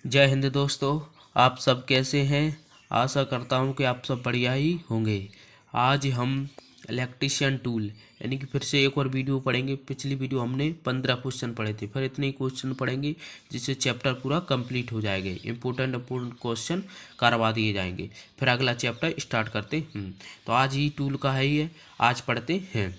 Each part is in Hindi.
जय हिंद दोस्तों। आप सब कैसे हैं? आशा करता हूं कि आप सब बढ़िया ही होंगे। आज हम इलेक्ट्रीशियन टूल यानी कि फिर से एक और वीडियो पढ़ेंगे। पिछली वीडियो हमने 15 क्वेश्चन पढ़े थे, फिर इतने ही क्वेश्चन पढ़ेंगे जिससे चैप्टर पूरा कंप्लीट हो जाएगा। इंपॉर्टेंट क्वेश्चन करवा दिए जाएंगे, फिर अगला चैप्टर स्टार्ट करते हैं। तो आज ही टूल का है, ये आज पढ़ते हैं।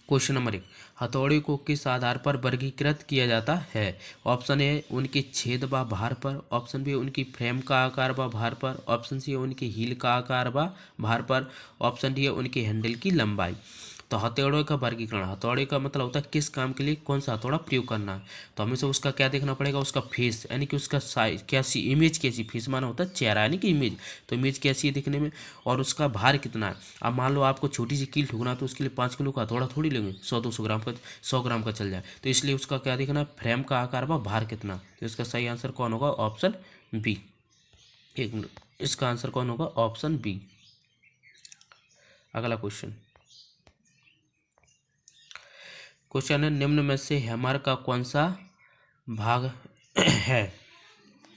क्वेश्चन नंबर 1, हथौड़े को किस आधार पर वर्गीकृत किया जाता है? ऑप्शन ए उनके छेद व भार पर, ऑप्शन बी उनकी फ्रेम का आकार व भार पर, ऑप्शन सी उनकी हील का आकार व भार पर, ऑप्शन डी है उनके हैंडल की लंबाई। तो हथौड़े का वर्गीकरण, हथौड़े का मतलब होता है किस काम के लिए कौन सा हथौड़ा प्रयोग करना है। तो हमें से उसका क्या देखना पड़ेगा, उसका फेस यानी कि उसका साइज कैसी, इमेज कैसी, फेस माना होता है चेहरा यानी कि इमेज, तो इमेज कैसी है दिखने में, और उसका भार कितना है। अब मान लो आपको छोटी सी कील ठोकना है तो उसके लिए 5 किलो का हथौड़ा थोड़ी लेंगे, 100-200 ग्राम का, 100 ग्राम का चल जाए। तो इसलिए उसका क्या देखना है, फ्रेम का आकार व भार कितना। तो इसका सही आंसर कौन होगा, ऑप्शन बी। एक मिनट, इसका आंसर कौन होगा, ऑप्शन बी। अगला क्वेश्चन, क्वेश्चन है निम्न में से हैमर का कौन सा भाग है?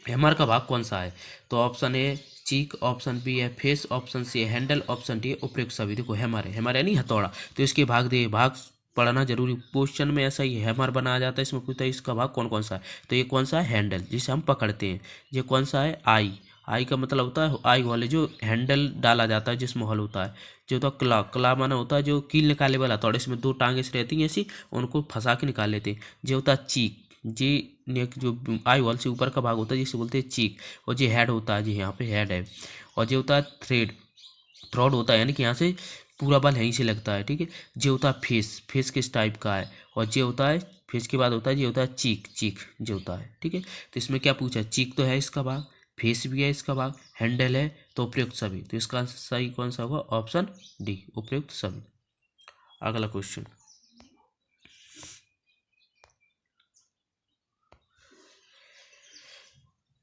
हैमर का भाग कौन सा है? तो option A cheek, option B है फेस, ऑप्शन सी है हैंडल, ऑप्शन डी है उपयुक्त सभी। देखो हैमर है, हैमर यानी हथौड़ा, तो इसके भाग दे, भाग पढ़ना जरूरी। क्वेश्चन में ऐसा ही हैमर बनाया जाता है, इसमें पूछता है इसका भाग कौन कौन सा है। तो ये कौन सा है, हैंडल, जिसे हम पकड़ते हैं। ये कौन सा है, आई, आई का मतलब होता है आई वाले जो हैंडल डाला जाता है जिसमें हॉल होता है। जो होता है क्ला, क्ला माना होता है जो कील निकाले वाला हथौड़ा, इसमें 2 टांगे से रहती हैं ऐसी, उनको फंसा के निकाल लेते हैं। जो होता है चीक, जी नेक जो आई वॉल से ऊपर का भाग होता है जिसे बोलते हैं चीक। और जो हेड होता है, जी यहाँ पे हेड है। और जो होता है थ्रेड, थ्रॉड होता है यानी कि यहाँ से पूरा बल यहीं से लगता है, ठीक है। जो होता है फेस, फेस किस टाइप का है। और जो होता है फेस के बाद होता है, जो होता है चीक, चीक जो होता है, ठीक है। तो इसमें क्या पूछा है, चीक तो है इसका भाग, फेस भी है इसका भाग, हैंडल है, तो उपयुक्त सभी। तो इसका आंसर सही कौन सा होगा, ऑप्शन डी, उपयुक्त सभी। अगला क्वेश्चन,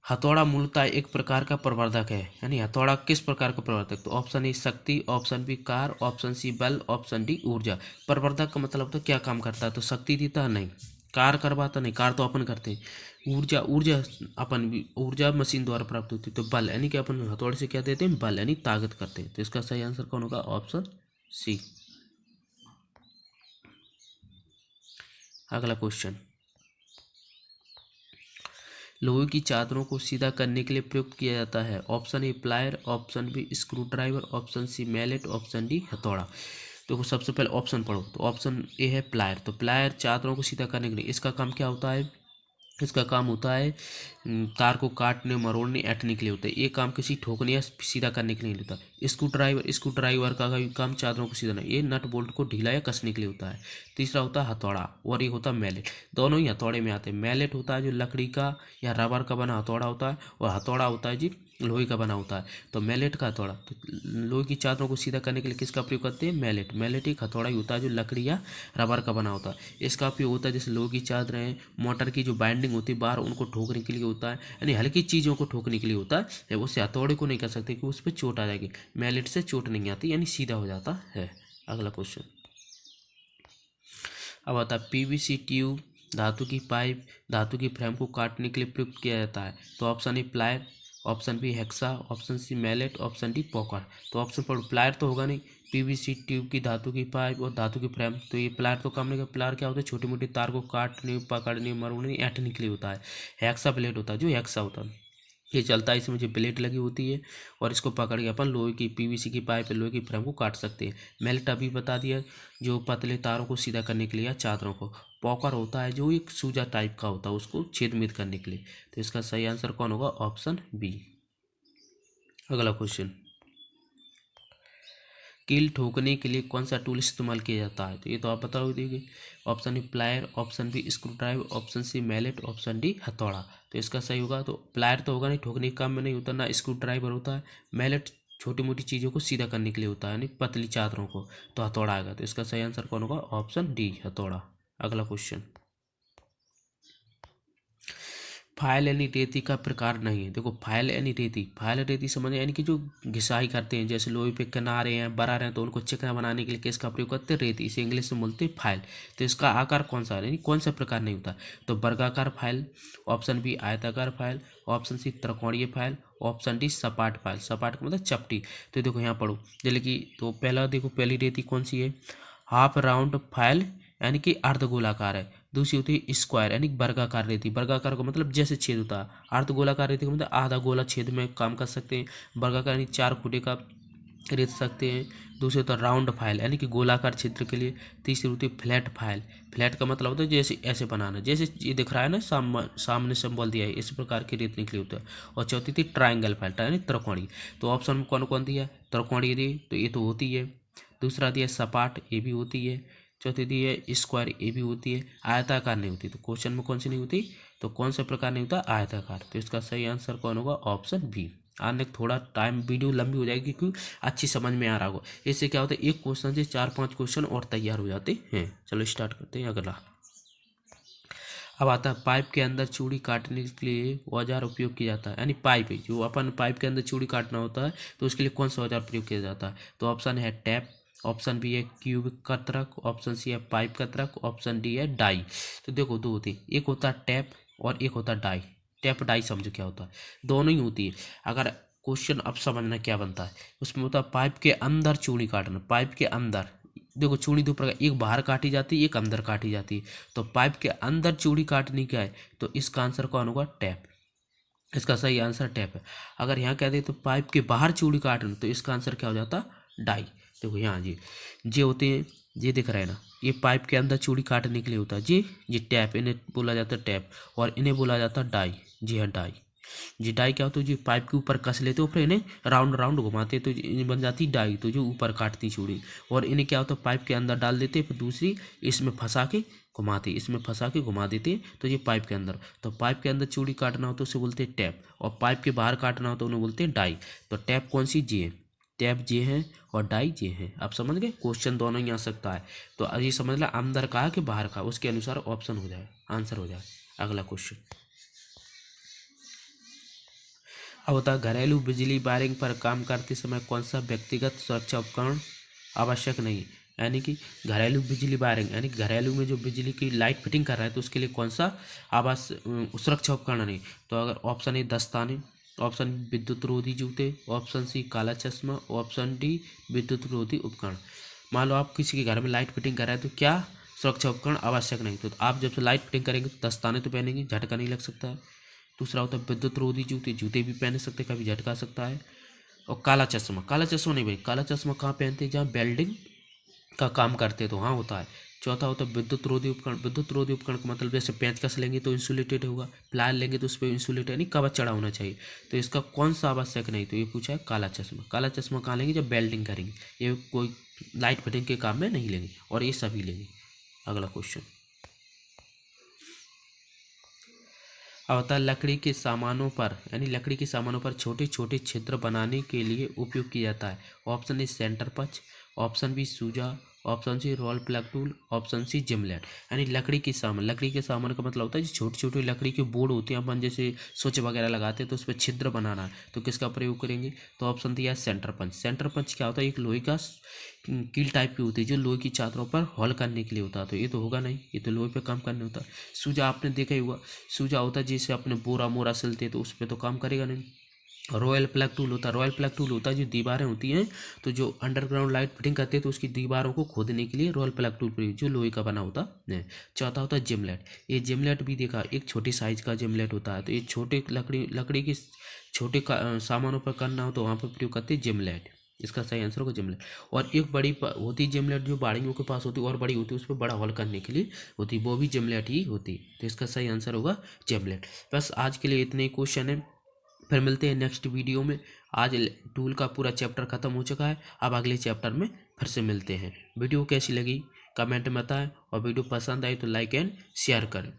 हथौड़ा मूलतः एक प्रकार का प्रवर्धक है, यानी हथौड़ा किस प्रकार का प्रवर्धक। तो ऑप्शन ए शक्ति, ऑप्शन बी कार, ऑप्शन सी बल, ऑप्शन डी ऊर्जा। प्रवर्धक का मतलब तो क्या काम करता है, तो शक्ति देता है नहीं, कार करवाता नहीं, कार तो अपन करते हैं। ऊर्जा, ऊर्जा अपन भी, ऊर्जा मशीन द्वारा प्राप्त होती है। तो बल यानी कि अपन हथौड़े से क्या देते हैं, बल यानी ताकत करते हैं। तो इसका सही आंसर कौन होगा, ऑप्शन सी। अगला क्वेश्चन, लोहे की चादरों को सीधा करने के लिए प्रयुक्त किया जाता है। Option A plier, option B screwdriver, option C mallet, option D हथौड़ा। देखो सबसे पहले ऑप्शन पढ़ो, तो ऑप्शन ए है प्लायर। तो प्लायर चादरों को सीधा करने के लिए, इसका काम क्या होता है, इसका काम होता है तार को काटने, मरोड़ने, ऐंठने के लिए होता है। ये काम किसी ठोकने या सीधा करने के लिए नहीं होता। स्क्रू ड्राइवर, स्क्रू ड्राइवर का काम चादरों को सीधा नहीं, ये नट बोल्ट को ढीला या कसने के लिए होता है। तीसरा होता है हथौड़ा, और एक होता है मैलेट। दोनों ही हथौड़े में आते हैं। मैलेट होता है जो लकड़ी का या रबर का बना हथौड़ा होता है, और हथौड़ा होता है जी लोहे का बना होता है। तो मैलेट का हथौड़ा, तो लोहे की चादरों को सीधा करने के लिए किसका प्रयोग करते हैं, मैलेट। मैलेट एक हथौड़ा ही होता है जो लकड़ी या रबर का बना होता है। इसका उपयोग होता है जैसे लोहे की चादरें, मोटर की जो बाइंडिंग होती है बाहर, उनको ठोकने के लिए होता है, यानी हल्की चीज़ों को ठोकने के लिए होता है। उससे हथौड़े को नहीं कर सकते कि उस पर चोट आ जाएगी। मैलेट से चोट नहीं आती, यानी सीधा हो जाता है। अगला क्वेश्चन, अब आता है पीवीसी ट्यूब, धातु की पाइप, धातु की फ्रेम को काटने के लिए प्रयुक्त किया जाता है। तो option A plier, option B hacksaw, option C mallet, option D poker. तो ऑप्शन पर प्लायर तो होगा नहीं, पीवीसी ट्यूब की धातु की पाइप और धातु की फ्रेम, तो ये प्लायर तो काम नहीं कर। प्लायर क्या होता है, छोटी मोटी तार को काटने, पकड़ने, मरोड़ने, ऐंठने के लिए होता है। हेक्सा ब्लेड होता है, जो हेक्सा होता है ये चलता है, इसमें जो ब्लेड लगी होती है, और इसको पकड़ के अपन लोहे की पीवीसी की पाइप, लोहे की फ्रेम को काट सकते हैं। मेल्ट अभी बता दिया, जो पतले तारों को सीधा करने के लिए या चादरों को। पॉकर होता है जो एक सूजा टाइप का होता है, उसको छेद करने के लिए। तो इसका सही आंसर कौन होगा, ऑप्शन बी। अगला क्वेश्चन, कील ठोकने के लिए कौन सा टूल इस्तेमाल किया जाता है। तो ये तो आप बता दोगे। Option A plier, option B screwdriver, option C mallet, option D हथौड़ा। तो इसका सही होगा, तो प्लायर तो होगा नहीं, ठोकने के काम में नहीं होता, ना स्क्रू ड्राइवर होता है। मैलेट छोटी मोटी चीज़ों को सीधा करने के लिए होता है, यानी पतली चादरों को। तो हथौड़ा आएगा। तो इसका सही आंसर कौन होगा, ऑप्शन डी हथौड़ा। अगला क्वेश्चन, फाइल यानी रेती का प्रकार नहीं है। देखो फाइल यानी रेती समझ यानी कि जो घिसाई करते हैं, जैसे लोहे पे किनारे हैं बना रहे हैं तो उनको चिकना बनाने के लिए किसका प्रयोग करते हैं? रेती। इसे इंग्लिश में बोलते हैं फाइल। तो इसका आकार कौन सा यानी कौन सा प्रकार नहीं होता? तो वर्गाकार फाइल, ऑप्शन बी आयताकार फाइल, ऑप्शन सी त्रिकोणीय फाइल, ऑप्शन डी सपाट फाइल। सपाट का मतलब चपटी। तो देखो यहाँ पढ़ो जैसे कि तो पहला देखो पहली रेती कौन सी है? हाफ राउंड फाइल यानी कि अर्धगोलाकार है। दूसरी होती है स्क्वायर यानी वर्गाकार रेती। वर्गाकार का मतलब जैसे छेद होता है। अर्धगोलाकार रेती का मतलब आधा गोला छेद में काम कर सकते हैं। वर्गाकार यानी 4 फुटे का रेत सकते हैं। दूसरी होता है राउंड फाइल यानी कि गोलाकार क्षेत्र के लिए। तीसरी होती है फ्लैट फाइल। फ्लैट का मतलब होता है जैसे ऐसे बनाना, जैसे ये दिख रहा है ना सामने सिंबल दिया है, इस प्रकार की रेत निकली होता है। और चौथी थी ट्राइंगल फाइल यानी त्रिकोणीय। तो ऑप्शन में कौन कौन दिया? त्रिकोणीय दी तो ये तो होती है। दूसरा दिया सपाट, ये भी होती है। चौथी दी है स्क्वायर, ये भी होती है। आयताकार नहीं होती। तो क्वेश्चन में कौन सी नहीं होती? तो कौन सा प्रकार नहीं होता? आयताकार। तो इसका सही आंसर कौन होगा? Option B. आने थोड़ा टाइम वीडियो लंबी हो जाएगी क्योंकि अच्छी समझ में आ रहा होगा। इससे क्या होता है एक क्वेश्चन से 4-5 क्वेश्चन और तैयार हो जाते हैं। चलो स्टार्ट करते हैं अगला। अब आता है पाइप के अंदर चूड़ी काटने के लिए औजार उपयोग किया जाता है। यानी पाइप है जो अपन पाइप के अंदर चूड़ी काटना होता है तो उसके लिए कौन सा औजार प्रयोग किया जाता है? तो ऑप्शन है टैप, ऑप्शन बी है क्यूबिक कतरक, ऑप्शन सी है पाइप कतरक, ऑप्शन डी है डाई। तो देखो दो होती है, एक होता है टैप और एक होता है डाई। टैप डाई समझो क्या होता है? दोनों ही होती है। अगर क्वेश्चन अब समझना क्या बनता है, उसमें होता है पाइप के अंदर चूड़ी काटना। पाइप के अंदर देखो चूड़ी दो प्रकार, एक बाहर काटी जाती है एक अंदर काटी जाती है। तो पाइप के अंदर चूड़ी काटनी क्या है? तो इसका आंसर कौन होगा? टैप। इसका सही आंसर टैप है। अगर यहाँ कह दे तो पाइप के बाहर चूड़ी काटना तो इसका आंसर क्या हो जाता? डाई। देखो यहाँ जी होते हैं, ये दिख रहा है ना, ये पाइप के अंदर चूड़ी काटने के लिए होता है जी टैप, इन्हें बोला जाता है टैप। और इन्हें बोला जाता है डाई। जी हाँ डाई। जी डाई क्या होता है? जो पाइप के ऊपर कस लेते हो फिर इन्हें राउंड राउंड घुमाते तो इन्हें बन जाती डाई, तो जो ऊपर काटती चूड़ी। और इन्हें क्या होता है? पाइप के अंदर डाल देते फिर दूसरी इसमें फंसा के घुमाते, इसमें फंसा के घुमा देते तो ये पाइप के अंदर। तो पाइप के अंदर चूड़ी काटना हो तो उसे बोलते हैं टैप, और पाइप के बाहर काटना हो तो उन्हें बोलते हैं डाई। तो टैप कौन सी? जे है। टैप जे है और डाई जे है। आप समझ गए? क्वेश्चन दोनों ही आ सकता है। तो ये समझ ला अंदर का कि बाहर का, उसके अनुसार ऑप्शन हो जाए, आंसर हो जाए। अगला क्वेश्चन अब होता है घरेलू बिजली वायरिंग पर काम करते समय कौन सा व्यक्तिगत सुरक्षा उपकरण आवश्यक नहीं है? यानी कि घरेलू बिजली वायरिंग यानी घरेलू में जो बिजली की लाइट फिटिंग कर रहा है तो उसके लिए कौन सा सुरक्षा उपकरण नहीं? तो अगर ऑप्शन ए दस्ताने, ऑप्शन विद्युत रोधी जूते, ऑप्शन सी काला चश्मा, ऑप्शन डी विद्युत रोधी उपकरण। मान लो आप किसी के घर में लाइट फिटिंग कर रहे हैं तो क्या सुरक्षा उपकरण आवश्यक नहीं? तो आप जब से लाइट फिटिंग करेंगे तो दस्ताने तो पहनेंगे, झटका नहीं लग सकता है। दूसरा होता है विद्युत रोधी जूते, जूते भी पहन सकते हैं, कभी झटका सकता है। और काला चश्मा, काला चश्मा नहीं भाई, काला चश्मा कहाँ पहनते हैं? जहाँ वेल्डिंग का काम करते हैं तो वहाँ होता है। चौथा होता है विद्युत रोधी उपकरण। विद्युत रोधी उपकरण का मतलब जैसे पेंचकस लेंगे तो इंसुलेटेड होगा, प्लायर लेंगे तो उस पर इंसुलेटेड यानी कवच चढ़ा होना चाहिए। तो इसका कौन सा आवश्यक नहीं? तो ये पूछा है काला चश्मा। काला चश्मा कहाँ लेंगे? जब वेल्डिंग करेंगे, ये कोई लाइट फिटिंग के काम में नहीं लेंगे, और ये सभी लेंगे। अगला क्वेश्चन अब होता है लकड़ी के सामानों पर यानी लकड़ी के सामानों पर छोटे छोटे छिद्र बनाने के लिए उपयोग किया जाता है। Option A centre punch, option B सूजा, option C rawl plug tool, option C gimlet. यानी लकड़ी के सामान का मतलब होता है छोटे छोटे लकड़ी के बोर्ड होते हैं, अपन जैसे स्विच वगैरह लगाते हैं तो उस पर छिद्र बनाना है तो किसका प्रयोग करेंगे? तो ऑप्शन दिया है सेंटर पंच। सेंटर पंच क्या होता है? एक लोहे का कील टाइप की होती है जो लोहे की चादरों पर हॉल करने के लिए होता है। तो ये तो होगा नहीं, ये तो लोहे पे काम करने होता है। सूजा आपने देखा ही हुआ, सूजा होता है जैसे अपने बोरा मोरा सिलते तो उस पर तो काम करेगा नहीं। रॉयल प्लग टूल होता है, रॉयल प्लग टूल होता है जो दीवारें होती हैं तो जो अंडरग्राउंड लाइट फिटिंग करते हैं तो उसकी दीवारों को खोदने के लिए रॉयल प्लग टूल प्रयोग जो लोहे का बना होता है। चौथा होता है जिमलेट। ये जिमलेट भी देखा, एक छोटी साइज का जिमलेट होता है। तो ये छोटे लकड़ी के छोटे सामानों पर करना हो तो वहाँ पर प्रयोग करते हैं जिमलेट। इसका सही आंसर होगा जिमलेट। और एक बड़ी होती है जिमलेट जो बाड़ियों के पास होती है और बड़ी होती है, उस पर बड़ा हॉल करने के लिए होती है, वो भी जिमलेट ही होती है। तो इसका सही आंसर होगा जिमलेट। बस आज के लिए इतने ही क्वेश्चन है, फिर मिलते हैं नेक्स्ट वीडियो में। आज टूल का पूरा चैप्टर खत्म हो चुका है, अब अगले चैप्टर में फिर से मिलते हैं। वीडियो कैसी लगी कमेंट में बताएं, और वीडियो पसंद आई तो लाइक एंड शेयर करें।